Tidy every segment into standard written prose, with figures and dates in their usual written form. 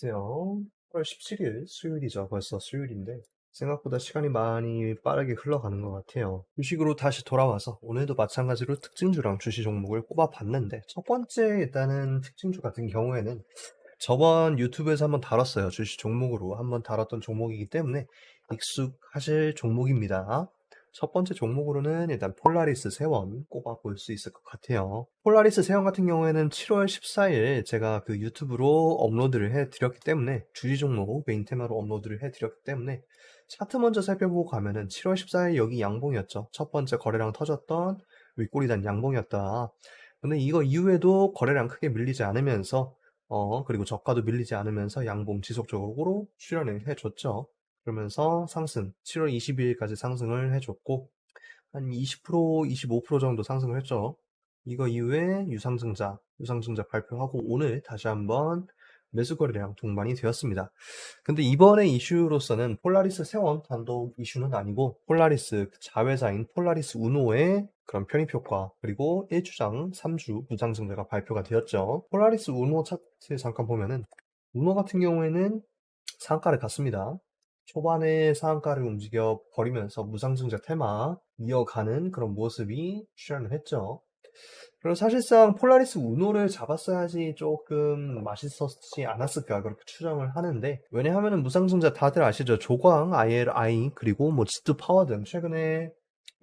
안녕하세요. 8월 17일 수요일이죠. 벌써 수요일인데 생각보다 시간이 많이 빠르게 흘러가는 것 같아요. 주식으로 다시 돌아와서 오늘도 마찬가지로 특징주랑 주식 종목을 꼽아봤는데 첫 번째 일단은 특징주 같은 경우에는 저번 유튜브에서 한번 다뤘어요. 주식 종목으로 한번 다뤘던 종목이기 때문에 익숙하실 종목입니다. 첫 번째 종목으로는 일단 폴라리스 세원 꼽아볼 수 있을 것 같아요. 폴라리스 세원 같은 경우에는 7월 14일 제가 그 유튜브로 업로드를 해드렸기 때문에 주식 종목 메인 테마로 업로드를 해드렸기 때문에 차트 먼저 살펴보고 가면은 7월 14일 여기 양봉이었죠. 첫 번째 거래량 터졌던 윗꼬리단 양봉이었다. 근데 이거 이후에도 거래량 크게 밀리지 않으면서 그리고 저가도 밀리지 않으면서 양봉 지속적으로 출현을 해줬죠. 그러면서 상승, 7월 22일까지 상승을 해줬고, 한 20%, 25% 정도 상승을 했죠. 이거 이후에 유상증자 발표하고 오늘 다시 한번 매수 거래량 동반이 되었습니다. 근데 이번에 이슈로서는 폴라리스 세원 단독 이슈는 아니고 폴라리스 자회사인 폴라리스 우노의 그런 편입 효과 그리고 1주장 3주 무상증자가 발표가 되었죠. 폴라리스 우노 차트 잠깐 보면은 우노 같은 경우에는 상한가를 갔습니다. 초반에 상한가를 움직여 버리면서 무상증자 테마 이어가는 그런 모습이 출현을 했죠. 그리고 사실상 폴라리스 우노를 잡았어야지 조금 맛있었지 않았을까 그렇게 추정을 하는데 왜냐하면은 무상증자 다들 아시죠? 조광, ILI 그리고 뭐 지투 파워 등 최근에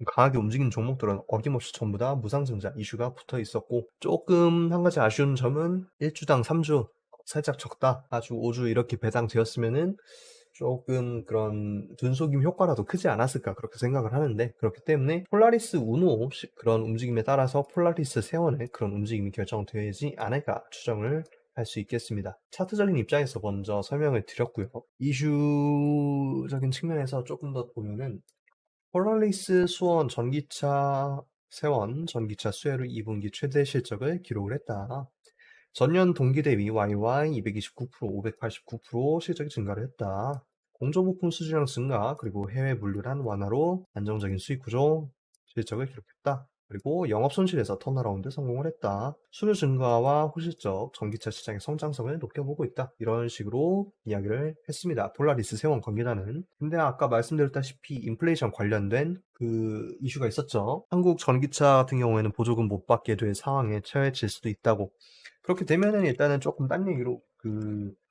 강하게 움직이는 종목들은 어김없이 전부 다 무상증자 이슈가 붙어 있었고 조금 한 가지 아쉬운 점은 1주당 3주 살짝 적다. 아주 5주 이렇게 배당되었으면은 조금 그런 눈속임 효과라도 크지 않았을까 그렇게 생각을 하는데 그렇기 때문에 폴라리스 우노 그런 움직임에 따라서 폴라리스 세원의 그런 움직임이 결정되지 않을까 추정을 할 수 있겠습니다. 차트적인 입장에서 먼저 설명을 드렸고요. 이슈적인 측면에서 조금 더 보면은 폴라리스 수원 전기차 세원 전기차 수혜로 2분기 최대 실적을 기록을 했다. 전년 동기 대비 YY 229%, 589% 실적이 증가를 했다. 공조부품 수주량 증가, 그리고 해외 물류란 완화로 안정적인 수익 구조 실적을 기록했다. 그리고 영업 손실에서 턴어라운드 성공을 했다. 수요 증가와 호실적 전기차 시장의 성장성을 높여보고 있다. 이런 식으로 이야기를 했습니다. 폴라리스 세원 관계자는. 근데 아까 말씀드렸다시피 인플레이션 관련된 그 이슈가 있었죠. 한국 전기차 같은 경우에는 보조금 못 받게 될 상황에 처해질 수도 있다고. 그렇게 되면은 일단은 조금 딴 얘기로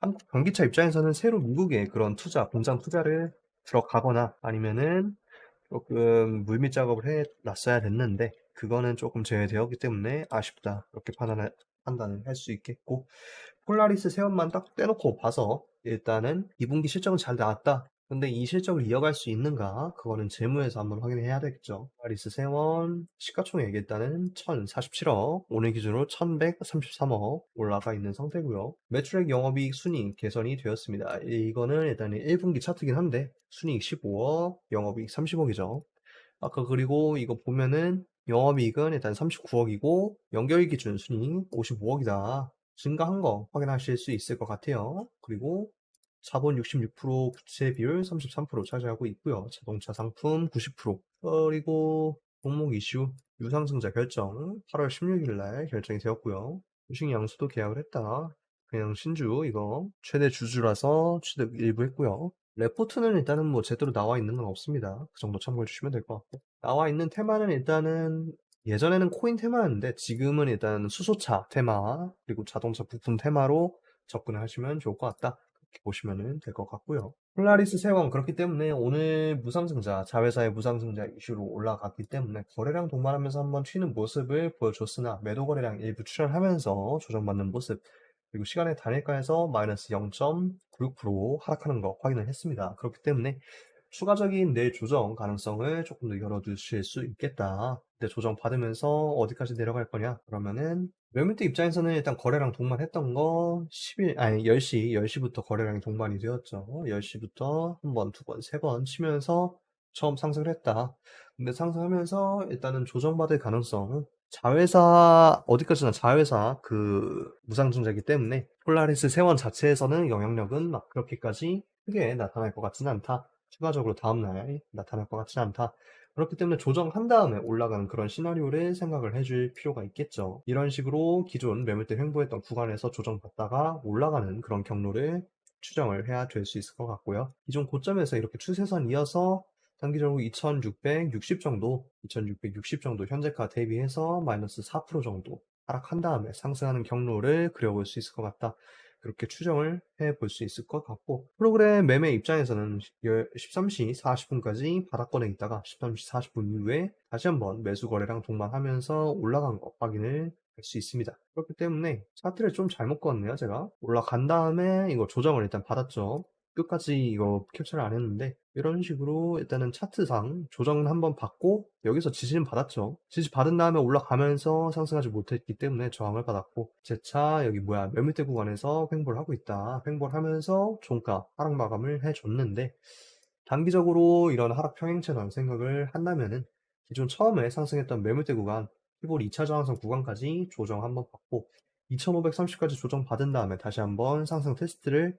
한국 전기차 입장에서는 새로 미국에 그런 투자, 공장 투자를 들어가거나 아니면은 조금 물밑 작업을 해 놨어야 됐는데 그거는 조금 제외되었기 때문에 아쉽다. 그렇게 판단을 할 수 있겠고 폴라리스 세원만 딱 떼놓고 봐서 일단은 2분기 실적은 잘 나왔다. 근데 이 실적을 이어갈 수 있는가? 그거는 재무에서 한번 확인해야 되겠죠. 폴라리스 세원 시가총액 일단은 1047억, 오늘 기준으로 1133억 올라가 있는 상태고요. 매출액 영업이익 순이익 개선이 되었습니다. 이거는 일단은 1분기 차트긴 한데 순이익 15억, 영업이익 30억이죠. 아까 그리고 이거 보면은 영업이익은 일단 39억이고 연결 기준 순이익 55억이다. 증가한 거 확인하실 수 있을 것 같아요. 그리고 자본 66%, 부채 비율 33% 차지하고 있고요. 자동차 상품 90%. 그리고 종목 이슈 유상증자 결정 8월 16일 날 결정이 되었고요. 주식 양수도 계약을 했다. 그냥 신주 이거 최대 주주라서 취득 일부 했고요. 레포트는 일단은 뭐 제대로 나와 있는 건 없습니다. 그 정도 참고해 주시면 될 것 같고. 나와 있는 테마는 일단은 예전에는 코인 테마였는데 지금은 일단 수소차 테마 그리고 자동차 부품 테마로 접근을 하시면 좋을 것 같다. 그렇게 보시면 될 것 같고요. 폴라리스 세원 그렇기 때문에 오늘 무상증자, 자회사의 무상증자 이슈로 올라갔기 때문에 거래량 동반하면서 한번 튀는 모습을 보여줬으나 매도 거래량 일부 출현하면서 조정받는 모습 그리고 시간의 단일가에서 마이너스 0.96% 하락하는 거 확인을 했습니다. 그렇기 때문에 추가적인 내일 조정 가능성을 조금 더 열어두실 수 있겠다. 근데 조정 받으면서 어디까지 내려갈 거냐? 그러면은 매물대 입장에서는 일단 거래량 동반했던 거 10일, 아니 10시부터 거래량이 동반이 되었죠. 10시부터 한 번, 두 번, 세 번 치면서 처음 상승을 했다. 근데 상승하면서 일단은 조정받을 가능성 자회사 어디까지나 자회사 그 무상증자이기 때문에 폴라리스 세원 자체에서는 영향력은 막 그렇게까지 크게 나타날 것 같지는 않다. 추가적으로 다음날 나타날 것 같지는 않다. 그렇기 때문에 조정한 다음에 올라가는 그런 시나리오를 생각을 해줄 필요가 있겠죠. 이런 식으로 기존 매물대 횡보했던 구간에서 조정받다가 올라가는 그런 경로를 추정을 해야 될 수 있을 것 같고요. 기존 고점에서 이렇게 추세선 이어서 단기적으로 2660 정도, 2660 정도 현재가 대비해서 마이너스 4% 정도 하락한 다음에 상승하는 경로를 그려볼 수 있을 것 같다. 그렇게 추정을 해볼 수 있을 것 같고, 프로그램 매매 입장에서는 13시 40분까지 바닥권에 있다가 13시 40분 이후에 다시 한번 매수 거래량 동반하면서 올라간 거 확인을 할 수 있습니다. 그렇기 때문에 차트를 좀 잘못 그었네요, 제가. 올라간 다음에 이거 조정을 일단 받았죠. 끝까지 이거 캡처를 안 했는데, 이런 식으로 일단은 차트상 조정은 한번 받고 여기서 지지는 받았죠. 지지 받은 다음에 올라가면서 상승하지 못했기 때문에 저항을 받았고, 재차 여기 뭐야 매물대 구간에서 횡보를 하고 있다. 횡보를 하면서 종가 하락 마감을 해줬는데, 단기적으로 이런 하락 평행체라는 생각을 한다면은 기존 처음에 상승했던 매물대 구간, 피볼 2차 저항선 구간까지 조정 한번 받고 2530까지 조정 받은 다음에 다시 한번 상승 테스트를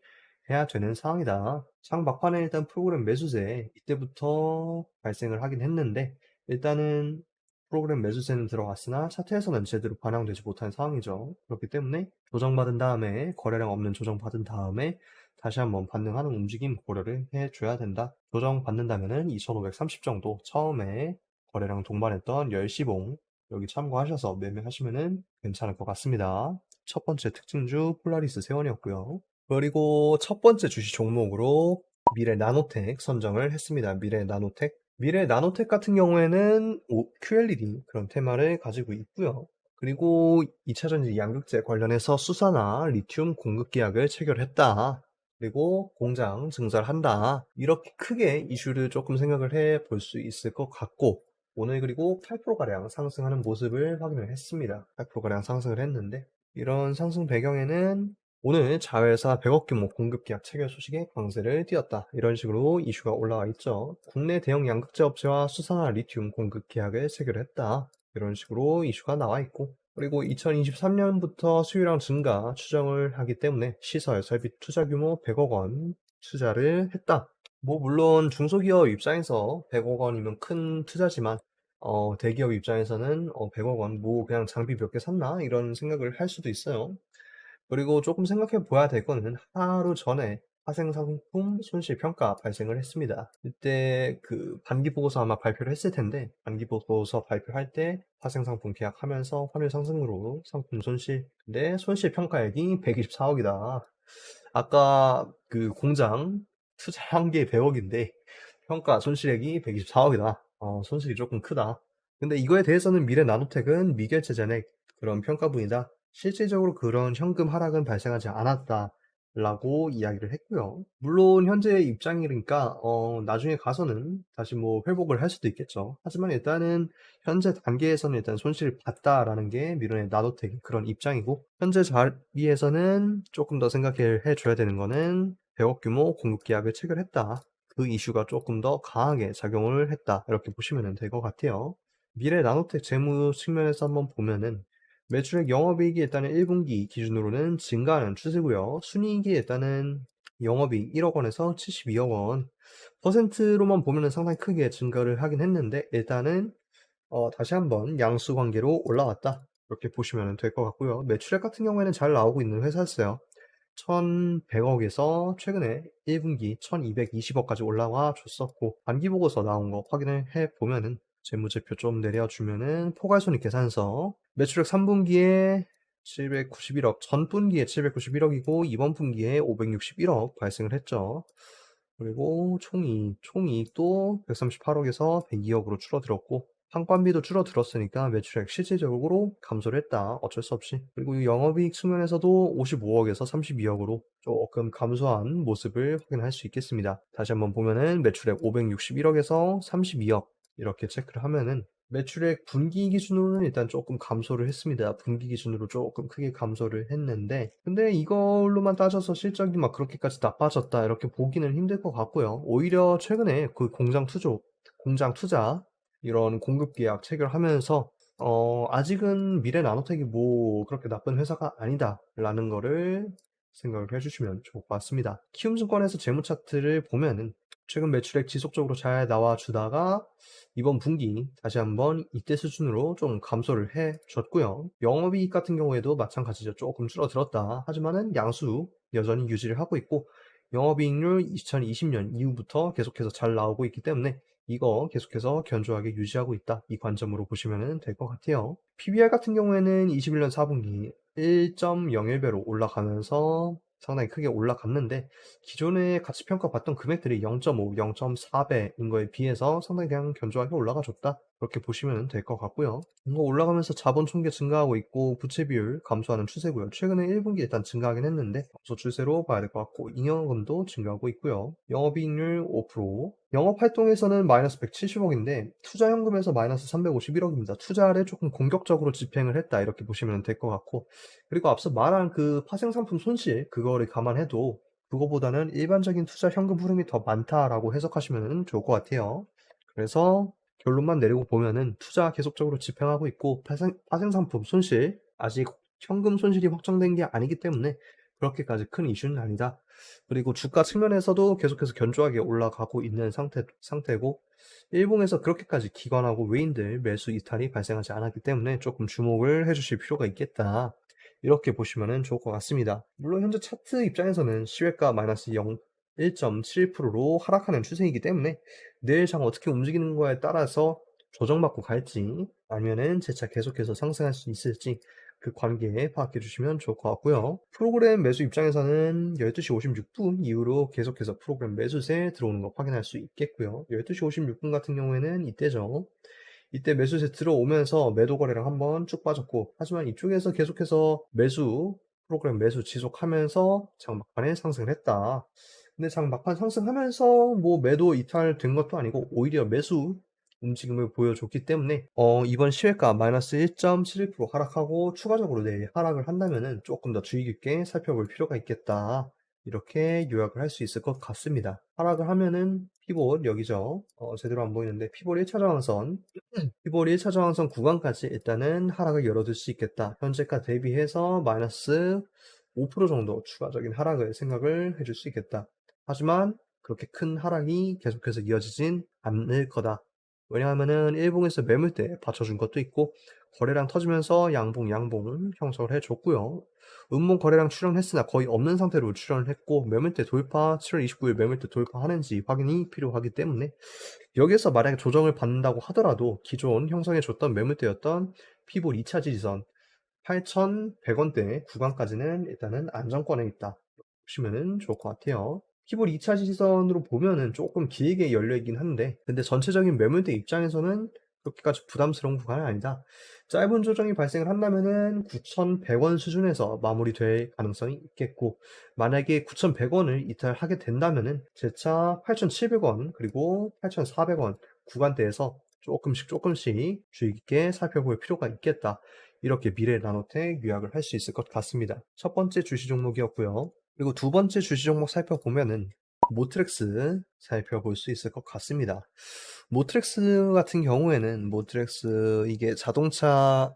해야 되는 상황이다. 장 막판에 일단 프로그램 매수세 이때부터 발생을 하긴 했는데, 일단은 프로그램 매수세는 들어갔으나 차트에서는 제대로 반영되지 못한 상황이죠. 그렇기 때문에 조정받은 다음에, 거래량 없는 조정받은 다음에 다시 한번 반등하는 움직임 고려를 해줘야 된다. 조정받는다면은 2530 정도 처음에 거래량 동반했던 10시봉 여기 참고하셔서 매매하시면은 괜찮을 것 같습니다. 첫 번째 특징주 폴라리스 세원이었고요. 그리고 첫 번째 주식 종목으로 미래 나노텍 선정을 했습니다. 미래 나노텍. 미래 나노텍 같은 경우에는 QLED 그런 테마를 가지고 있고요. 그리고 2차전지 양극재 관련해서 수사나 리튬 공급 계약을 체결했다. 그리고 공장 증설한다. 이렇게 크게 이슈를 조금 생각을 해 볼 수 있을 것 같고, 오늘 그리고 8%가량 상승하는 모습을 확인을 했습니다. 8%가량 상승을 했는데, 이런 상승 배경에는 오늘 자회사 100억 규모 공급 계약 체결 소식에 광세를 띄었다. 이런 식으로 이슈가 올라와 있죠. 국내 대형 양극재 업체와 수산화 리튬 공급 계약을 체결했다. 이런 식으로 이슈가 나와 있고, 그리고 2023년부터 수요량 증가 추정을 하기 때문에 시설 설비 투자 규모 100억 원 투자를 했다. 뭐 물론 중소기업 입장에서 100억 원이면 큰 투자지만 대기업 입장에서는 100억 원 뭐 그냥 장비 몇 개 샀나 이런 생각을 할 수도 있어요. 그리고 조금 생각해 봐야 될 거는 하루 전에 화생상품 손실평가 발생을 했습니다. 이때 그 반기보고서 아마 발표를 했을 텐데, 반기보고서 발표할 때 화생상품 계약하면서 환율 상승으로 상품 손실, 근데 손실평가액이 124억이다. 아까 그 공장 투자한 게 100억인데 평가 손실액이 124억이다. 손실이 조금 크다. 근데 이거에 대해서는 미래 나노텍은 미결제 잔액 그런 평가분이다. 실질적으로 그런 현금 하락은 발생하지 않았다라고 이야기를 했고요. 물론 현재 입장이니까 나중에 가서는 다시 뭐 회복을 할 수도 있겠죠. 하지만 일단은 현재 단계에서는 일단 손실을 봤다라는 게 미래 나노텍의 그런 입장이고, 현재 자리에서는 조금 더 생각해 줘야 되는 거는 100억 규모 공급 계약을 체결했다. 그 이슈가 조금 더 강하게 작용을 했다. 이렇게 보시면 될 것 같아요. 미래 나노텍 재무 측면에서 한번 보면은 매출액 영업이익이 일단은 1분기 기준으로는 증가하는 추세고요. 순이익이 일단은 영업이익 1억 원에서 72억 원. 퍼센트로만 보면은 상당히 크게 증가를 하긴 했는데, 일단은 다시 한번 양수 관계로 올라왔다. 이렇게 보시면 될 것 같고요. 매출액 같은 경우에는 잘 나오고 있는 회사였어요. 1100억에서 최근에 1분기 1220억까지 올라와 줬었고, 반기보고서 나온 거 확인을 해보면은 재무제표 좀 내려주면은 포괄손익 계산서 매출액 3분기에 791억, 전분기에 791억이고 이번 분기에 561억 발생을 했죠. 그리고 총이익도 138억에서 102억으로 줄어들었고, 판관비도 줄어들었으니까 매출액 실질적으로 감소를 했다. 어쩔 수 없이. 그리고 이 영업이익 측면에서도 55억에서 32억으로 조금 감소한 모습을 확인할 수 있겠습니다. 다시 한번 보면은 매출액 561억에서 32억 이렇게 체크를 하면은 매출액 분기 기준으로는 일단 조금 감소를 했습니다. 분기 기준으로 조금 크게 감소를 했는데, 근데 이걸로만 따져서 실적이 막 그렇게까지 나빠졌다 이렇게 보기는 힘들 것 같고요. 오히려 최근에 그 공장 투자 이런 공급 계약 체결하면서 아직은 미래 나노텍이 뭐 그렇게 나쁜 회사가 아니다라는 거를 생각을 해주시면 좋을 것 같습니다. 키움증권에서 재무 차트를 보면은 최근 매출액 지속적으로 잘 나와주다가 이번 분기 다시 한번 이때 수준으로 좀 감소를 해줬고요. 영업이익 같은 경우에도 마찬가지죠. 조금 줄어들었다. 하지만은 양수 여전히 유지를 하고 있고 영업이익률 2020년 이후부터 계속해서 잘 나오고 있기 때문에 이거 계속해서 견조하게 유지하고 있다. 이 관점으로 보시면 될 것 같아요. PBR 같은 경우에는 21년 4분기 1.01배로 올라가면서 상당히 크게 올라갔는데 기존에 가치 평가받던 금액들이 0.5, 0.4배인 거에 비해서 상당히 그냥 견조하게 올라가줬다. 그렇게 보시면 될 것 같고요. 이거 올라가면서 자본 총계 증가하고 있고 부채 비율 감소하는 추세고요. 최근에 1분기 일단 증가하긴 했는데 감소 추세로 봐야 될 것 같고 잉여금도 증가하고 있고요. 영업이익률 5%, 영업 활동에서는 마이너스 170억인데 투자 현금에서 마이너스 351억입니다. 투자를 조금 공격적으로 집행을 했다 이렇게 보시면 될 것 같고 그리고 앞서 말한 그 파생상품 손실 그거를 감안해도 그거보다는 일반적인 투자 현금 흐름이 더 많다라고 해석하시면 좋을 것 같아요. 그래서 결론만 내리고 보면은 투자 계속적으로 집행하고 있고 파생상품 손실 아직 현금 손실이 확정된 게 아니기 때문에 그렇게까지 큰 이슈는 아니다. 그리고 주가 측면에서도 계속해서 견조하게 올라가고 있는 상태고 일봉에서 그렇게까지 기관하고 외인들 매수 이탈이 발생하지 않았기 때문에 조금 주목을 해주실 필요가 있겠다. 이렇게 보시면 좋을 것 같습니다. 물론 현재 차트 입장에서는 시외가 마이너스 1.7%로 하락하는 추세이기 때문에 내일 장 어떻게 움직이는 거에 따라서 조정받고 갈지 아니면은 재차 계속해서 상승할 수 있을지 그 관계 파악해 주시면 좋을 것 같고요. 프로그램 매수 입장에서는 12시 56분 이후로 계속해서 프로그램 매수세 들어오는 거 확인할 수 있겠고요. 12시 56분 같은 경우에는 이때죠. 이때 매수세 들어오면서 매도 거래량 한번 쭉 빠졌고 하지만 이쪽에서 계속해서 매수 프로그램 매수 지속하면서 장 막판에 상승을 했다. 근데 장 막판 상승하면서 뭐 매도 이탈된 것도 아니고 오히려 매수 움직임을 보여줬기 때문에 이번 시외가 마이너스 1.71% 하락하고 추가적으로 내일 하락을 한다면은 조금 더 주의 깊게 살펴볼 필요가 있겠다. 이렇게 요약을 할 수 있을 것 같습니다. 하락을 하면은 피봇 여기죠. 제대로 안 보이는데 피봇 1차 저항선 피볼 1차 저항선 구간까지 일단은 하락을 열어둘 수 있겠다. 현재가 대비해서 마이너스 5% 정도 추가적인 하락을 생각을 해줄 수 있겠다. 하지만 그렇게 큰 하락이 계속해서 이어지진 않을 거다. 왜냐하면은 일봉에서 매물대 받쳐준 것도 있고 거래량 터지면서 양봉 형성을 해줬고요. 음봉 거래량 출현했으나 거의 없는 상태로 출현을 했고 매물대 돌파 7월 29일 매물대 돌파하는지 확인이 필요하기 때문에 여기에서 만약에 조정을 받는다고 하더라도 기존 형성해줬던 매물대였던 피볼 2차 지지선 8,100원대 구간까지는 일단은 안정권에 있다. 보시면은 좋을 것 같아요. 피볼 2차 지지선으로 보면은 조금 길게 열려있긴 한데 근데 전체적인 매물대 입장에서는 그렇게까지 부담스러운 구간은 아니다. 짧은 조정이 발생을 한다면은 9,100원 수준에서 마무리될 가능성이 있겠고 만약에 9,100원을 이탈하게 된다면은 재차 8,700원 그리고 8,400원 구간대에서 조금씩 주의 깊게 살펴볼 필요가 있겠다. 이렇게 미래 나노텍 요약을 할 수 있을 것 같습니다. 첫 번째 주시 종목이었고요. 그리고 두 번째 주시 종목 살펴보면은 모트렉스 살펴볼 수 있을 것 같습니다. 모트렉스 같은 경우에는 모트렉스 이게 자동차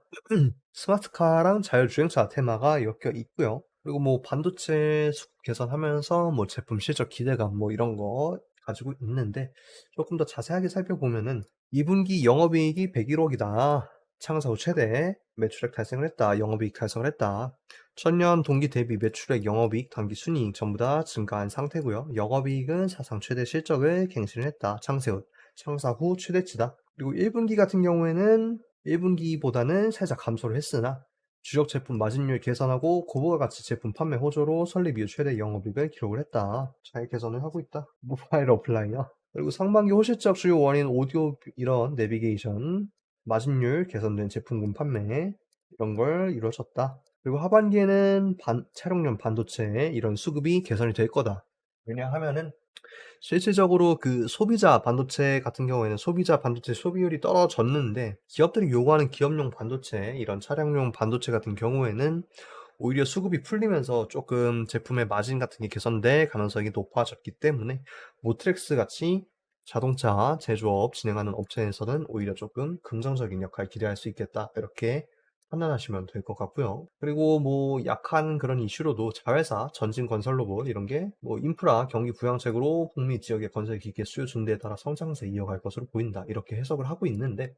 스마트카랑 자율주행차 테마가 엮여 있고요. 그리고 뭐 반도체 수급 개선하면서 뭐 제품 실적 기대감 뭐 이런 거 가지고 있는데 조금 더 자세하게 살펴보면은 2분기 영업이익이 101억이다. 창사 후 최대 매출액 달성을 했다. 영업이익 달성을 했다. 전년 동기 대비 매출액, 영업이익, 당기 순이익 전부 다 증가한 상태고요. 영업이익은 사상 최대 실적을 갱신을 했다. 창사 후 최대치다. 그리고 1분기 같은 경우에는 1분기보다는 살짝 감소를 했으나 주력 제품 마진율 개선하고 고부가 가치 제품 판매 호조로 설립 이후 최대 영업이익을 기록을 했다. 잘 개선을 하고 있다. 모바일 어플라이어. 그리고 상반기 호실적 주요 원인 오디오 이런 내비게이션 마진율 개선된 제품군 판매 이런 걸 이루어졌다. 그리고 하반기에는 차량용 반도체 이런 수급이 개선이 될 거다. 왜냐하면은 실질적으로 그 소비자 반도체 같은 경우에는 소비자 반도체 소비율이 떨어졌는데 기업들이 요구하는 기업용 반도체 이런 차량용 반도체 같은 경우에는 오히려 수급이 풀리면서 조금 제품의 마진 같은 게 개선될 가능성이 높아졌기 때문에 모트렉스 같이 자동차 제조업 진행하는 업체에서는 오히려 조금 긍정적인 역할 기대할 수 있겠다. 이렇게 판단하시면 될 것 같고요. 그리고 뭐 약한 그런 이슈로도 자회사, 전진 건설 로봇 이런 게 뭐 인프라 경기 부양책으로 북미 지역의 건설 기계 수요 증대에 따라 성장세 이어갈 것으로 보인다. 이렇게 해석을 하고 있는데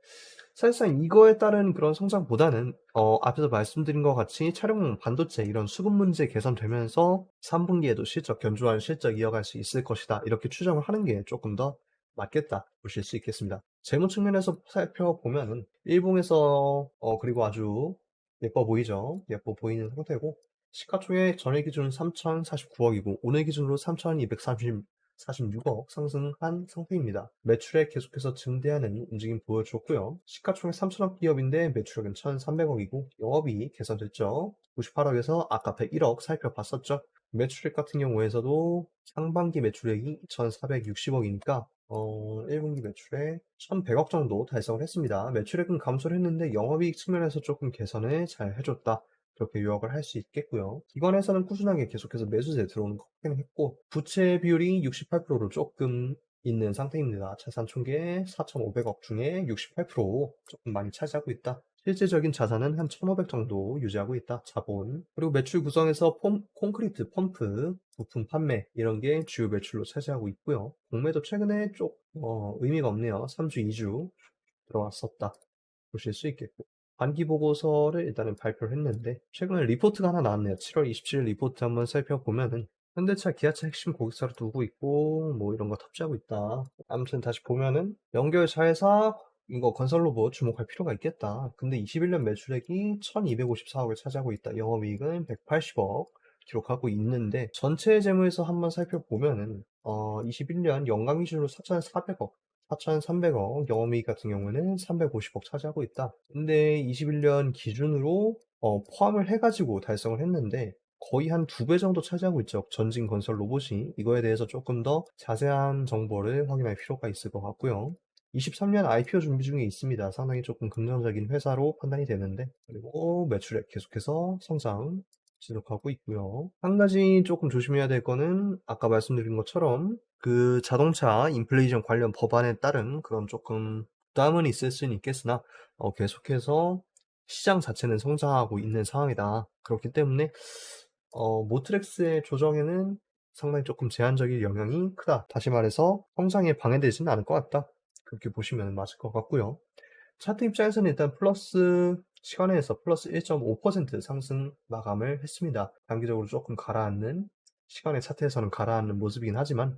사실상 이거에 따른 그런 성장보다는 앞에서 말씀드린 것 같이 차량 반도체 이런 수급 문제 개선되면서 3분기에도 실적 견조한 실적 이어갈 수 있을 것이다. 이렇게 추정을 하는 게 조금 더 맞겠다 보실 수 있겠습니다. 재무 측면에서 살펴보면은 일봉에서 그리고 아주 예뻐 보이죠? 예뻐 보이는 상태고 시가총액 전일 기준 3,049억이고 오늘 기준으로 3,246억 상승한 상태입니다. 매출액 계속해서 증대하는 움직임 보여줬고요. 시가총액 3천억 기업인데 매출액은 1,300억이고 영업이익 개선됐죠. 98억에서 아까 101억 살펴봤었죠. 매출액 같은 경우에서도 상반기 매출액이 2,460억이니까 1분기 매출액 1,100억 정도 달성을 했습니다. 매출액은 감소를 했는데 영업이익 측면에서 조금 개선을 잘 해줬다. 그렇게 요약을 할 수 있겠고요. 기관에서는 꾸준하게 계속해서 매수세 들어오는 거 확인했고 부채 비율이 68%로 조금 있는 상태입니다. 자산 총계 4,500억 중에 68% 조금 많이 차지하고 있다. 실질적인 자산은 한 1,500 정도 유지하고 있다. 자본. 그리고 매출 구성에서 콘크리트 펌프, 부품 판매 이런 게 주요 매출로 차지하고 있고요. 공매도 최근에 좀 의미가 없네요. 3주, 2주 들어왔었다. 보실 수 있겠고. 반기 보고서를 일단은 발표를 했는데 최근에 리포트가 하나 나왔네요. 7월 27일 리포트 한번 살펴보면은 현대차, 기아차 핵심 고객사로 두고 있고 뭐 이런 거 탑재하고 있다. 아무튼 다시 보면은 연결 자회사 이거 건설 로봇 주목할 필요가 있겠다. 근데 21년 매출액이 1254억을 차지하고 있다. 영업이익은 180억 기록하고 있는데 전체 재무에서 한번 살펴보면은 21년 연간 기준으로 4,400억 4,300억, 영업이익 같은 경우에는 350억 차지하고 있다. 근데 21년 기준으로 포함을 해가지고 달성을 했는데 거의 한 2배 정도 차지하고 있죠. 전진 건설 로봇이. 이거에 대해서 조금 더 자세한 정보를 확인할 필요가 있을 것 같고요. 23년 IPO 준비 중에 있습니다. 상당히 조금 긍정적인 회사로 판단이 되는데 그리고 매출액 계속해서 성장 지속하고 있고요. 한 가지 조금 조심해야 될 거는 아까 말씀드린 것처럼 그 자동차 인플레이션 관련 법안에 따른 그런 조금 부담은 있을 수는 있겠으나 계속해서 시장 자체는 성장하고 있는 상황이다. 그렇기 때문에 모트렉스의 조정에는 상당히 조금 제한적인 영향이 크다. 다시 말해서 성장에 방해되지는 않을 것 같다. 그렇게 보시면 맞을 것 같고요. 차트 입장에서는 일단 플러스 시간에서 플러스 1.5% 상승 마감을 했습니다. 단기적으로 조금 가라앉는 시간의 차트에서는 가라앉는 모습이긴 하지만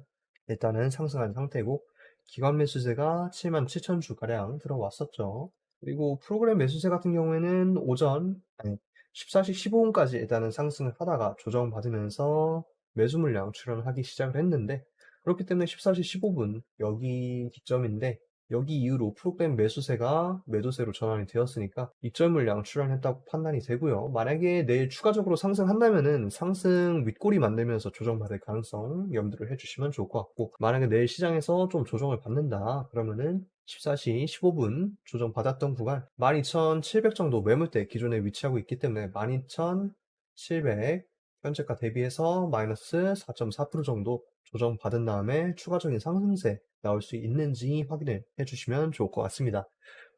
일단은 상승한 상태고 기관 매수세가 7만 7천 주가량 들어왔었죠. 그리고 프로그램 매수세 같은 경우에는 오전 아니 14시 15분까지 일단은 상승을 하다가 조정받으면서 매수 물량 출현하기 시작을 했는데 그렇기 때문에 14시 15분 여기 기점인데 여기 이후로 프로그램 매수세가 매도세로 전환이 되었으니까 입절 물량 출현했다고 판단이 되고요. 만약에 내일 추가적으로 상승한다면은 상승 윗골이 만들면서 조정받을 가능성 염두를 해주시면 좋을 것 같고 만약에 내일 시장에서 좀 조정을 받는다 그러면은 14시 15분 조정받았던 구간 12,700 정도 매물대 기존에 위치하고 있기 때문에 12,700 현재가 대비해서 마이너스 4.4% 정도 조정받은 다음에 추가적인 상승세 나올 수 있는지 확인을 해주시면 좋을 것 같습니다.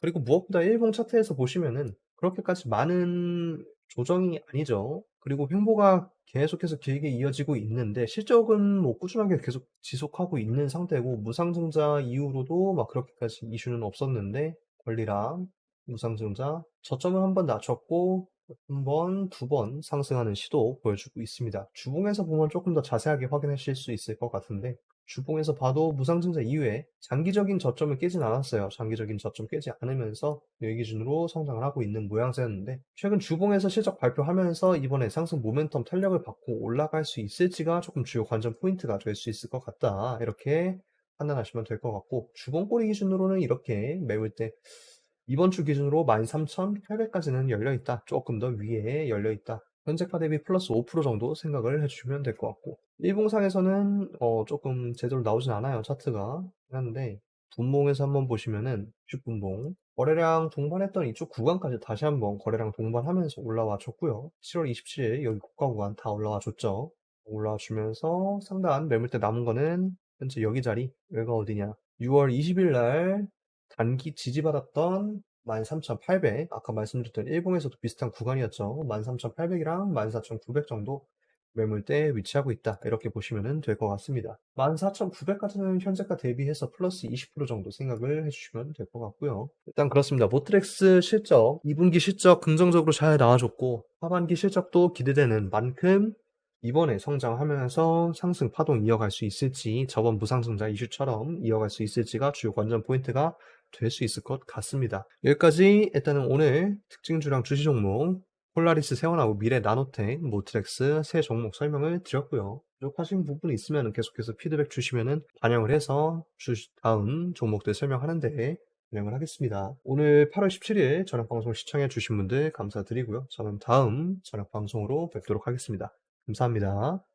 그리고 무엇보다 일봉 차트에서 보시면은 그렇게까지 많은 조정이 아니죠. 그리고 횡보가 계속해서 길게 이어지고 있는데 실적은 뭐 꾸준하게 계속 지속하고 있는 상태고 무상증자 이후로도 막 그렇게까지 이슈는 없었는데 권리랑 무상증자 저점을 한번 낮췄고 한 번, 두 번 상승하는 시도 보여주고 있습니다. 주봉에서 보면 조금 더 자세하게 확인하실 수 있을 것 같은데 주봉에서 봐도 무상증자 이후에 장기적인 저점을 깨진 않았어요. 장기적인 저점 깨지 않으면서 여기 기준으로 성장을 하고 있는 모양새였는데 최근 주봉에서 실적 발표하면서 이번에 상승 모멘텀 탄력을 받고 올라갈 수 있을지가 조금 주요 관전 포인트가 될 수 있을 것 같다. 이렇게 판단하시면 될 것 같고 주봉꼬리 기준으로는 이렇게 매물대 이번 주 기준으로 13,800까지는 열려있다. 조금 더 위에 열려있다. 현재가 대비 플러스 5% 정도 생각을 해주시면 될 것 같고 일봉상에서는 조금 제대로 나오진 않아요. 차트가 한데 분봉에서 한번 보시면은 60분봉 거래량 동반했던 이쪽 구간까지 다시 한번 거래량 동반하면서 올라와 줬고요. 7월 27일 여기 고가 구간 다 올라와 줬죠. 올라와 주면서 상단 매물대 남은 거는 현재 여기 자리 여기가 어디냐 6월 20일 날 단기 지지받았던 13,800, 아까 말씀드렸던 일봉에서도 비슷한 구간이었죠. 13,800이랑 14,900 정도 매물대에 위치하고 있다. 이렇게 보시면 될 것 같습니다. 14,900까지는 현재가 대비해서 플러스 20% 정도 생각을 해주시면 될 것 같고요. 일단 그렇습니다. 모트렉스 실적, 2분기 실적 긍정적으로 잘 나와줬고 하반기 실적도 기대되는 만큼 이번에 성장하면서 상승 파동 이어갈 수 있을지, 저번 무상증자 이슈처럼 이어갈 수 있을지가 주요 관전 포인트가 될 수 있을 것 같습니다. 여기까지 일단은 오늘 특징주랑 주시 종목 폴라리스 세원하고 미래 나노텍, 모트렉스 세 종목 설명을 드렸고요. 부족하신 부분이 있으면 계속해서 피드백 주시면은 반영을 해서 다음 종목들 설명하는데 진행을 하겠습니다. 오늘 8월 17일 저녁 방송 시청해 주신 분들 감사드리고요. 저는 다음 저녁 방송으로 뵙도록 하겠습니다. 감사합니다.